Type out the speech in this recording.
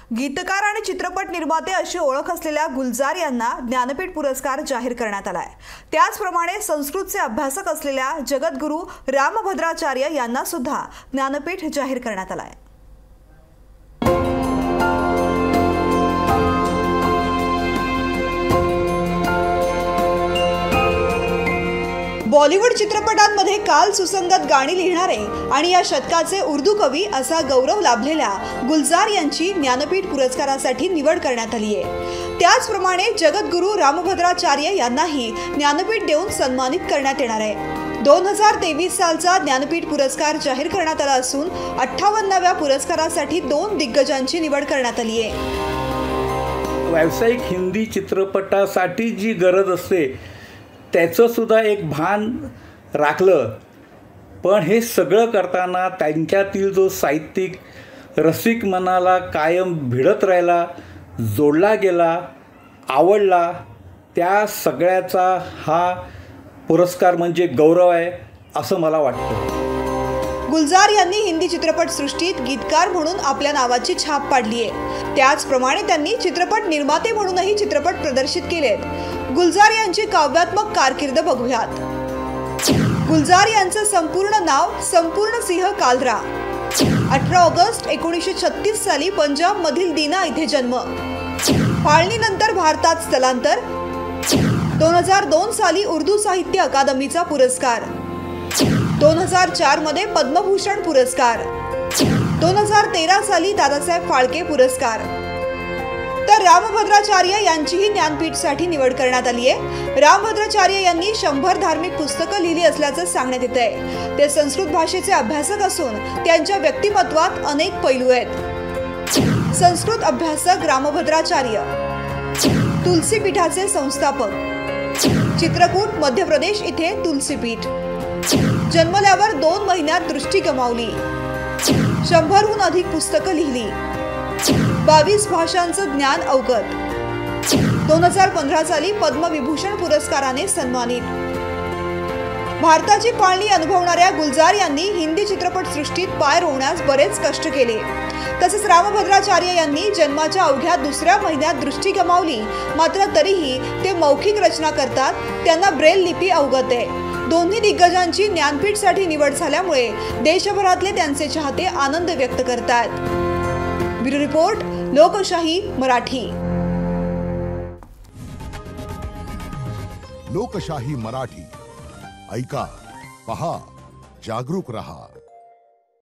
गीतकार आणि चित्रपट निर्माते अशी ओळख असलेल्या गुलजार यांना ज्ञानपीठ पुरस्कार जाहीर करण्यात आलाय। त्याचप्रमाणे संस्कृतचे अभ्यासक असलेल्या जगद्गुरू रामभद्राचार्य यांना सुद्धा ज्ञानपीठ जाहीर करण्यात आलाय। बॉलिवूड चित्रपटांमध्ये काल सुसंगत गाणी लिहिणारे आणि या शतकाचे उर्दू कवी असा गौरव लाभलेल्या गुलजार यांची ज्ञानपीठ पुरस्कारासाठी निवड करण्यात आली आहे। त्याचप्रमाणे जगद्गुरू रामभद्राचार्य यांनाही ज्ञानपीठ देऊन सन्मानित करण्यात येणार आहे। 2023 सालचा ज्ञानपीठ पुरस्कार जाहीर करण्यात आला असून 58व्या पुरस्कारासाठी 2 दिग्गजांची निवड करण्यात आली आहे। व्यावसायिक हिंदी चित्रपटासाठी जी गरज असते त्याचं सुद्धा एक भान राखलं, पण हे सगळं करताना त्यांच्यातील जो साहित्यिक रसिक मनाला कायम भिडत राहिला, जोडला गेला, आवडला, त्या सगळ्याचा हा पुरस्कार म्हणजे गौरव आहे असं मला वाटतं। गुलजार यांनी हिंदी चित्रपटसृष्टीत गीतकार म्हणून आपल्या नावाची छाप पाडली आहे। त्याचप्रमाणे त्यांनी चित्रपट निर्माते म्हणूनही चित्रपट प्रदर्शित केलेत। गुलजार यांची काव्यात्मक कारकीर्द बघूयात। गुलजार यांचं संपूर्ण नाव संपूर्ण सिंह कालरा। 18 ऑगस्ट 1936 साली पंजाब मधील दीना इथे जन्म। फाळणीनंतर भारतात स्थलांतर। 2002 साली उर्दू साहित्य अकादमीचा पुरस्कार। 2004 मध्ये पद्मभूषण पुरस्कार। 2013 साली दादासाहेब फाळके पुरस्कार। तर रामभद्राचार्य यांचीही ज्ञानपीठसाठी निवड करण्यात आली आहे। रामभद्राचार्य यांनी 100 धार्मिक पुस्तकं लिहिली असल्याचं सांगण्यात येत आहे। ते संस्कृत भाषेचे अभ्यासक असून त्यांच्या व्यक्तिमत्वात अनेक पैलू आहेत। संस्कृत अभ्यासक रामभद्राचार्य, तुलसीपीठाचे संस्थापक, चित्रकूट मध्य प्रदेश इथे तुलसीपीठ। जन्मल्यावर 2 महिन्यात दृष्टी गमावली। 100हून अधिक पुस्तकं लिहिली। 22 भाषांचं ज्ञान अवगत। 2015 साली पद्मविभूषण पुरस्काराने सन्मानित। भारताची पाळणी अनुभवणाऱ्या गुलजार यांनी हिंदी चित्रपटसृष्टीत पाय रोवण्यास बरेच कष्ट केले। तसेच रामभद्राचार्य यांनी जन्माच्या अवघ्या 2ऱ्या महिन्यात दृष्टी गमावली, मात्र तरीही ते मौखिक रचना करतात। त्यांना ब्रेल लिपी अवगत आहे। दोन्ही दिग्गजांची ज्ञानपीठसाठी निवड झाल्यामुळे देशभरातले त्यांचे चाहते आनंद व्यक्त करतात। ब्युरो रिपोर्ट, लोकशाही मराठी। लोकशाही मराठी ऐका, पहा, जागरूक रहा।